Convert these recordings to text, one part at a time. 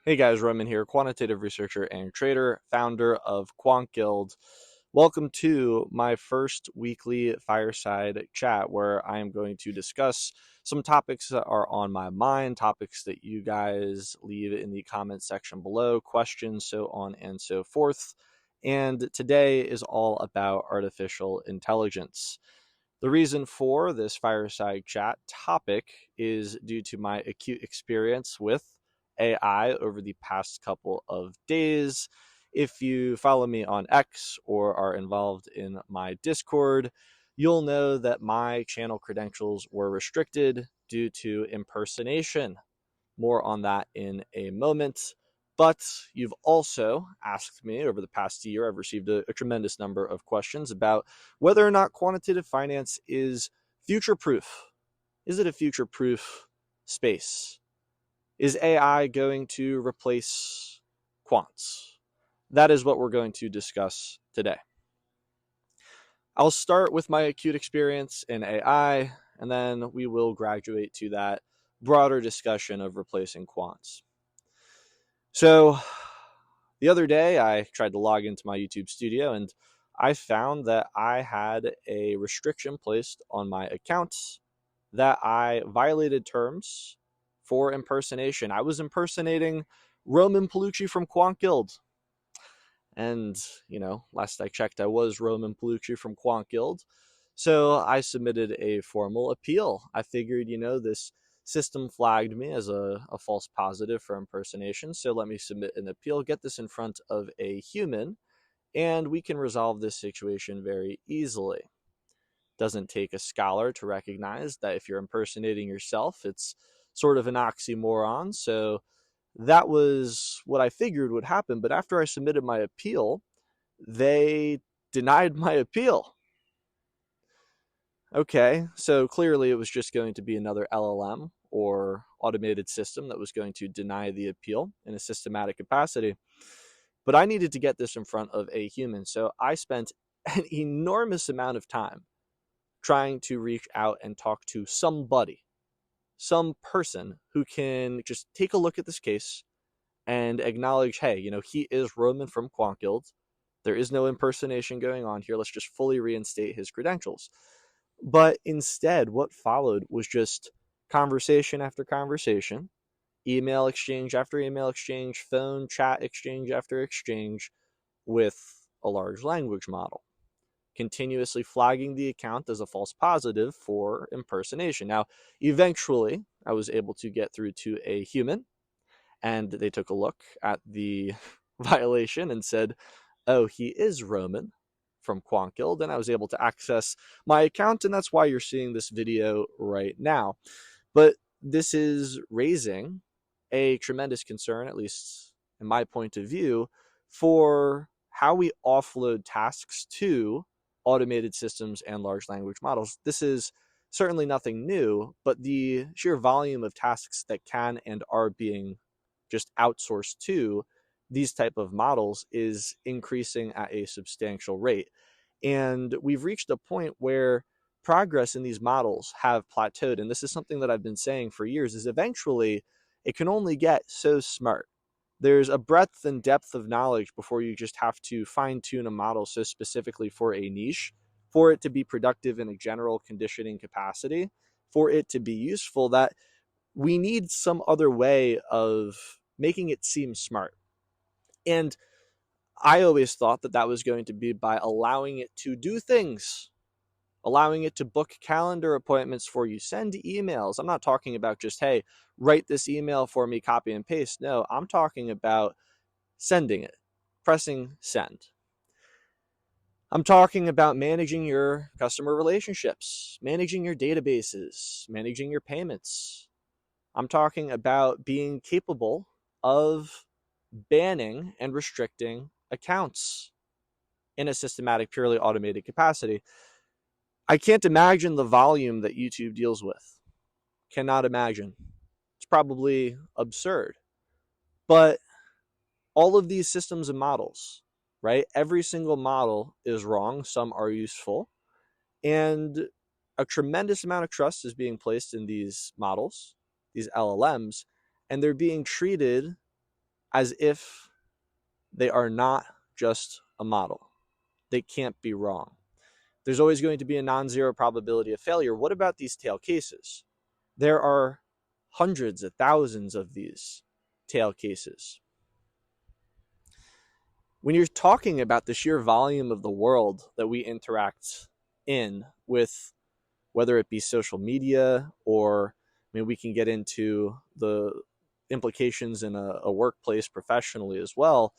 Hey guys, Roman here, quantitative researcher and trader, founder of Quant Guild. Welcome to my first weekly fireside chat where I am going to discuss some topics that are on my mind, topics that you guys leave in the comment section below, questions, so on and so forth. And today is all about artificial intelligence. The reason for this fireside chat topic is due to my acute experience with AI over the past couple of days. If you follow me on X or are involved in my Discord, you'll know that my channel credentials were restricted due to impersonation. More on that in a moment. But you've also asked me over the past year, I've received a tremendous number of questions about whether or not quantitative finance is future proof. Is it a future proof space? Is AI going to replace quants? That is what we're going to discuss today. I'll start with my acute experience in AI, and then we will graduate to that broader discussion of replacing quants. So the other day, I tried to log into my YouTube studio and I found that I had a restriction placed on my accounts that I violated terms for impersonation. I was impersonating Roman Palucci from Quant Guild. And, last I checked, I was Roman Palucci from Quant Guild. So I submitted a formal appeal. I figured, this system flagged me as a false positive for impersonation. So let me submit an appeal, get this in front of a human, and we can resolve this situation very easily. Doesn't take a scholar to recognize that if you're impersonating yourself, it's sort of an oxymoron. So that was what I figured would happen. But after I submitted my appeal, they denied my appeal. Okay, so clearly it was just going to be another LLM or automated system that was going to deny the appeal in a systematic capacity. But I needed to get this in front of a human. So I spent an enormous amount of time trying to reach out and talk to somebody, some person who can just take a look at this case and acknowledge, hey, he is Roman from Quant Guild. There is no impersonation going on here. Let's just fully reinstate his credentials. But instead, what followed was just conversation after conversation, email exchange after email exchange, phone chat exchange after exchange with a large language model, continuously flagging the account as a false positive for impersonation. Now, eventually, I was able to get through to a human, and they took a look at the violation and said, oh, he is Roman from Quant Guild, and I was able to access my account, and that's why you're seeing this video right now. But this is raising a tremendous concern, at least in my point of view, for how we offload tasks to automated systems and large language models. This is certainly nothing new, but the sheer volume of tasks that can and are being just outsourced to these type of models is increasing at a substantial rate. And we've reached a point where progress in these models have plateaued. And this is something that I've been saying for years, is eventually it can only get so smart. There's a breadth and depth of knowledge before you just have to fine tune a model so specifically for a niche, for it to be productive in a general conditioning capacity, for it to be useful, that we need some other way of making it seem smart. And I always thought that that was going to be by allowing it to do things, allowing it to book calendar appointments for you, send emails. I'm not talking about just, hey, write this email for me, copy and paste. No, I'm talking about sending it, pressing send. I'm talking about managing your customer relationships, managing your databases, managing your payments. I'm talking about being capable of banning and restricting accounts in a systematic, purely automated capacity. I can't imagine the volume that YouTube deals with. Cannot imagine. It's probably absurd. But all of these systems and models, right? Every single model is wrong. Some are useful. And a tremendous amount of trust is being placed in these models, these LLMs, and they're being treated as if they are not just a model. They can't be wrong. There's always going to be a non-zero probability of failure. What about these tail cases? There are hundreds of thousands of these tail cases. When you're talking about the sheer volume of the world that we interact in with, whether it be social media or, we can get into the implications in a workplace professionally as well,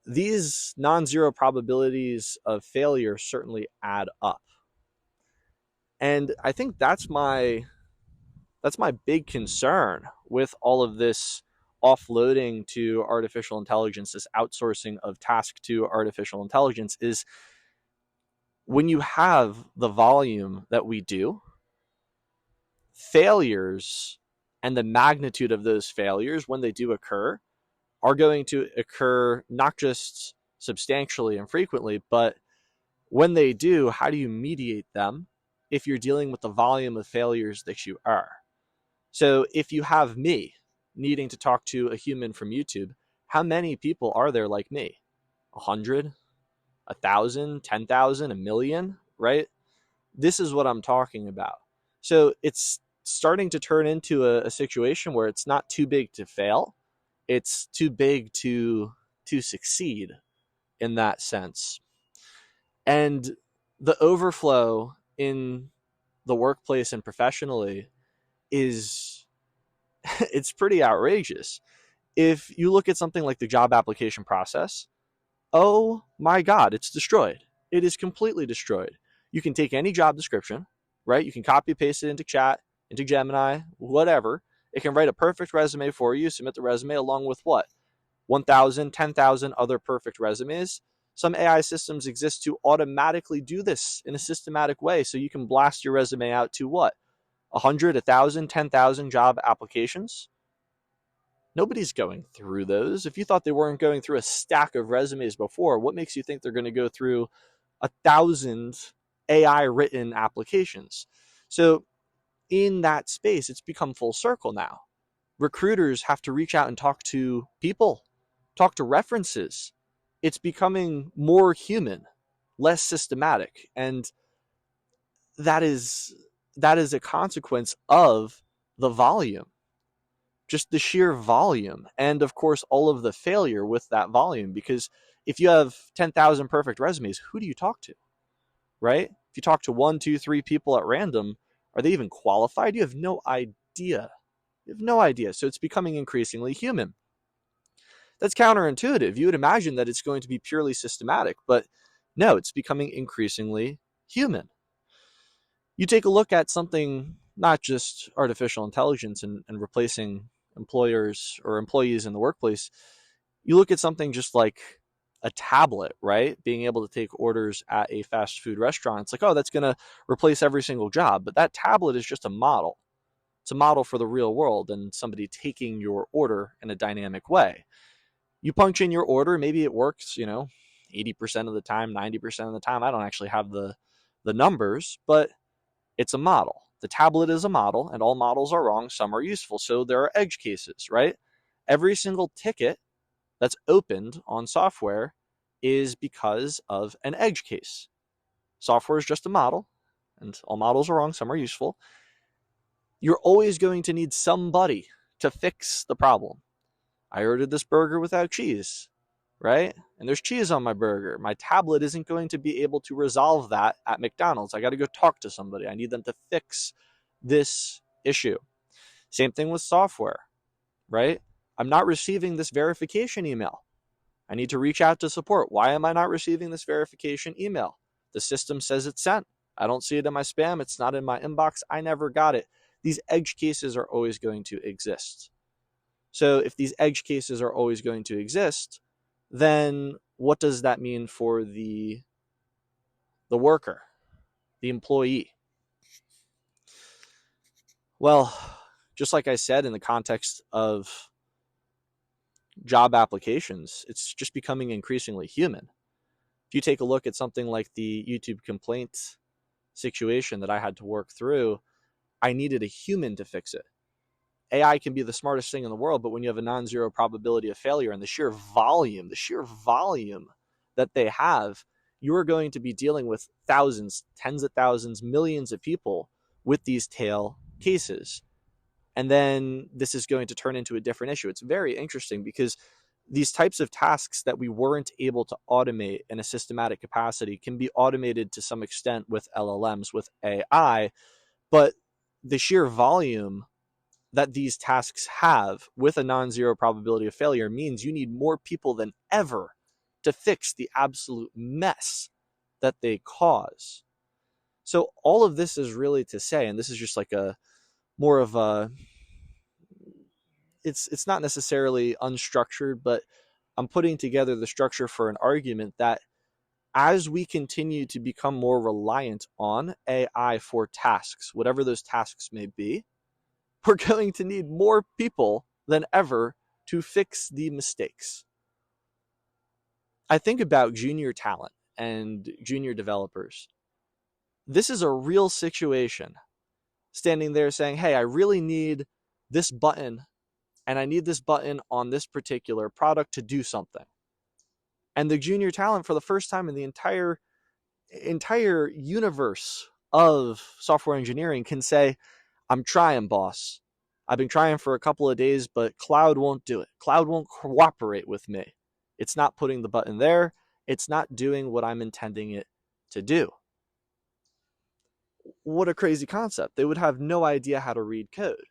these non-zero probabilities of failure certainly add up. And I think that's my big concern with all of this offloading to artificial intelligence, this outsourcing of task to artificial intelligence, is when you have the volume that we do, failures and the magnitude of those failures when they do occur are going to occur not just substantially and frequently, but when they do, how do you mediate them if you're dealing with the volume of failures that you are? So if you have me needing to talk to a human from YouTube, how many people are there like me? 100, 1,000, 10,000, a million, right? This is what I'm talking about. So it's starting to turn into a situation where it's not too big to fail. It's too big to succeed in that sense. And the overflow in the workplace and professionally is it's pretty outrageous. If you look at something like the job application process, oh my God, it's destroyed. It is completely destroyed. You can take any job description, right? You can copy paste it into chat, into Gemini, whatever. It can write a perfect resume for you, submit the resume along with what? 1,000, 10,000 other perfect resumes. Some AI systems exist to automatically do this in a systematic way. So you can blast your resume out to what? 100, 1,000, 10,000 job applications. Nobody's going through those. If you thought they weren't going through a stack of resumes before, what makes you think they're going to go through 1,000 AI written applications? So in that space, it's become full circle now. Recruiters have to reach out and talk to people, talk to references. It's becoming more human, less systematic. And that is a consequence of the volume, just the sheer volume. And of course, all of the failure with that volume, because if you have 10,000 perfect resumes, who do you talk to, right? If you talk to 1, 2, 3 people at random, are they even qualified? You have no idea. You have no idea. So it's becoming increasingly human. That's counterintuitive. You would imagine that it's going to be purely systematic, but no, it's becoming increasingly human. You take a look at something, not just artificial intelligence and replacing employers or employees in the workplace. You look at something just like a tablet, right? Being able to take orders at a fast food restaurant. It's like, oh, that's going to replace every single job. But that tablet is just a model. It's a model for the real world and somebody taking your order in a dynamic way. You punch in your order, maybe it works, 80% of the time, 90% of the time. I don't actually have the numbers, but it's a model. The tablet is a model, and all models are wrong. Some are useful. So there are edge cases, right? Every single ticket that's opened on software is because of an edge case. Software is just a model, and all models are wrong. Some are useful. You're always going to need somebody to fix the problem. I ordered this burger without cheese, right? And there's cheese on my burger. My tablet isn't going to be able to resolve that at McDonald's. I got to go talk to somebody. I need them to fix this issue. Same thing with software, right? I'm not receiving this verification email. I need to reach out to support. Why am I not receiving this verification email? The system says it's sent. I don't see it in my spam. It's not in my inbox. I never got it. These edge cases are always going to exist. So if these edge cases are always going to exist, then what does that mean for the worker, the employee? Well, just like I said, in the context of job applications, it's just becoming increasingly human. If you take a look at something like the YouTube complaint situation that I had to work through, I needed a human to fix it. AI can be the smartest thing in the world, but when you have a non-zero probability of failure and the sheer volume that they have, you are going to be dealing with thousands, tens of thousands, millions of people with these tail cases. And then this is going to turn into a different issue. It's very interesting because these types of tasks that we weren't able to automate in a systematic capacity can be automated to some extent with LLMs, with AI, but the sheer volume that these tasks have with a non-zero probability of failure means you need more people than ever to fix the absolute mess that they cause. So all of this is really to say, and this is just like a more of a, it's not necessarily unstructured, but I'm putting together the structure for an argument that as we continue to become more reliant on AI for tasks, whatever those tasks may be, we're going to need more people than ever to fix the mistakes. I think about junior talent and junior developers. This is a real situation. Standing there saying, hey, I really need this button, and I need this button on this particular product to do something. And the junior talent, for the first time in the entire universe of software engineering, can say, I'm trying, boss. I've been trying for a couple of days, but Cloud won't do it. Cloud won't cooperate with me. It's not putting the button there. It's not doing what I'm intending it to do. What a crazy concept. They would have no idea how to read code.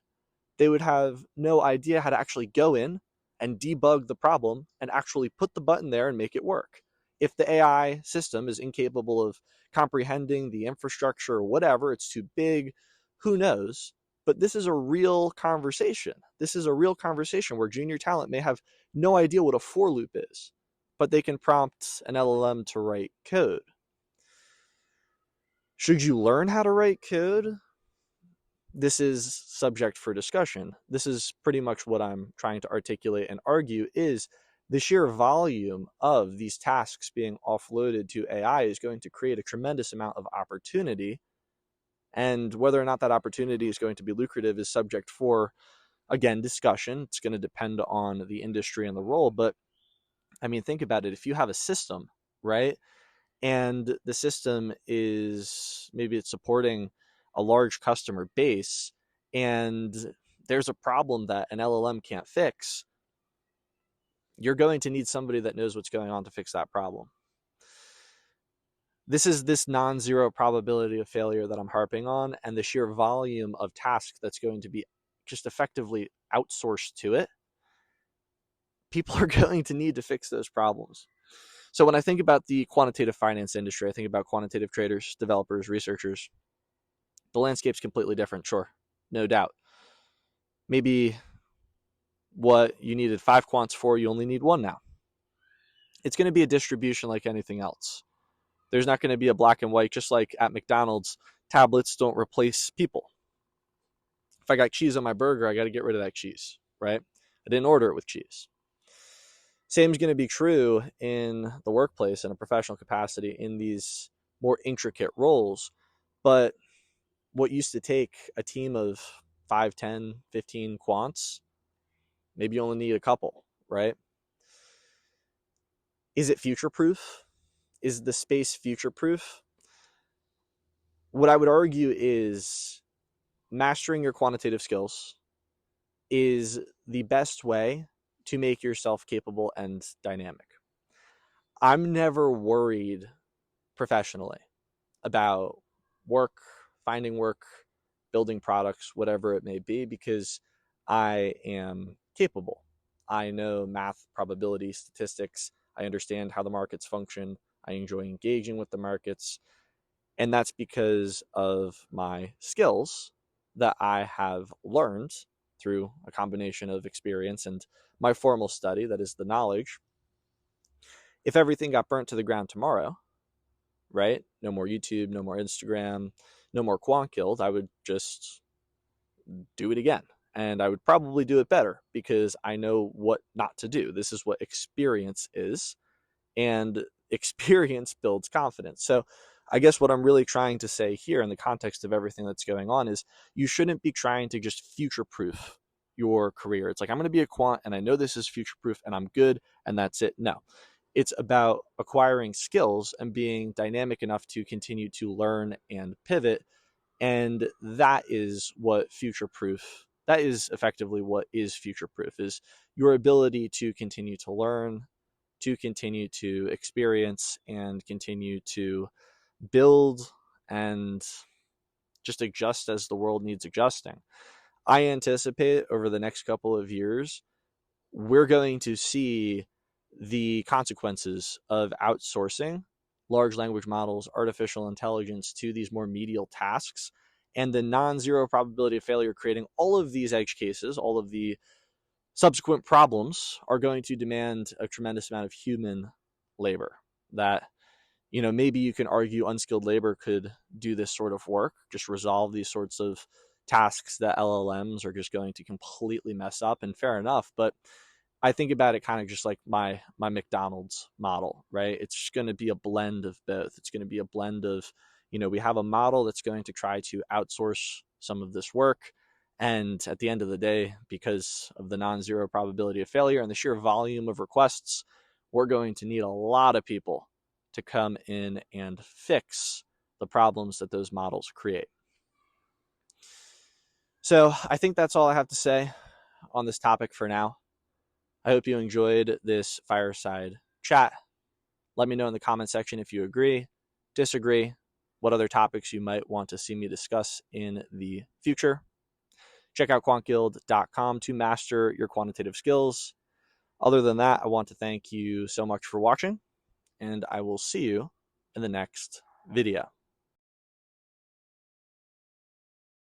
They would have no idea how to actually go in and debug the problem and actually put the button there and make it work. If the AI system is incapable of comprehending the infrastructure or whatever, it's too big, who knows? But this is a real conversation. This is a real conversation where junior talent may have no idea what a for loop is, but they can prompt an LLM to write code. Should you learn how to write code? This is subject for discussion. This is pretty much what I'm trying to articulate and argue is the sheer volume of these tasks being offloaded to AI is going to create a tremendous amount of opportunity. And whether or not that opportunity is going to be lucrative is subject for, again, discussion. It's going to depend on the industry and the role. But I mean, think about it. If you have a system, right? And the system is maybe it's supporting a large customer base and there's a problem that an LLM can't fix, you're going to need somebody that knows what's going on to fix that problem. This is this non-zero probability of failure that I'm harping on, and the sheer volume of tasks that's going to be just effectively outsourced to it. People are going to need to fix those problems. So when I think about the quantitative finance industry, I think about quantitative traders, developers, researchers. The landscape's completely different, sure, no doubt. Maybe what you needed 5 quants for, you only need 1 now. It's going to be a distribution like anything else. There's not going to be a black and white, just like at McDonald's, tablets don't replace people. If I got cheese on my burger, I got to get rid of that cheese, right? I didn't order it with cheese. Same is going to be true in the workplace in a professional capacity in these more intricate roles. But what used to take a team of 5, 10, 15 quants, maybe you only need a couple, right? Is it future-proof? Is the space future-proof? What I would argue is mastering your quantitative skills is the best way to make yourself capable and dynamic. I'm never worried professionally about work, finding work, building products, whatever it may be, because I am capable. I know math, probability, statistics. I understand how the markets function. I enjoy engaging with the markets. And that's because of my skills that I have learned through a combination of experience and my formal study, that is the knowledge. If everything got burnt to the ground tomorrow, right? No more YouTube, no more Instagram, no more Quant Guild, I would just do it again. And I would probably do it better because I know what not to do. This is what experience is. And experience builds confidence. So I guess what I'm really trying to say here in the context of everything that's going on is you shouldn't be trying to just future-proof your career. It's like, I'm going to be a quant and I know this is future proof and I'm good and that's it. No, it's about acquiring skills and being dynamic enough to continue to learn and pivot. And that is what future proof, that is effectively what is future proof, is your ability to continue to learn, to continue to experience, and continue to build and just adjust as the world needs adjusting. I anticipate over the next couple of years, we're going to see the consequences of outsourcing large language models, artificial intelligence to these more medial tasks, and the non-zero probability of failure creating all of these edge cases, all of the subsequent problems are going to demand a tremendous amount of human labor that, maybe you can argue unskilled labor could do this sort of work, just resolve these sorts of tasks that LLMs are just going to completely mess up, and fair enough. But I think about it kind of just like my McDonald's model, right? It's just going to be a blend of both. It's going to be a blend of, we have a model that's going to try to outsource some of this work. And at the end of the day, because of the non-zero probability of failure and the sheer volume of requests, we're going to need a lot of people to come in and fix the problems that those models create. So I think that's all I have to say on this topic for now. I hope you enjoyed this fireside chat. Let me know in the comment section if you agree, disagree, what other topics you might want to see me discuss in the future. Check out quantguild.com to master your quantitative skills. Other than that, I want to thank you so much for watching, and I will see you in the next video.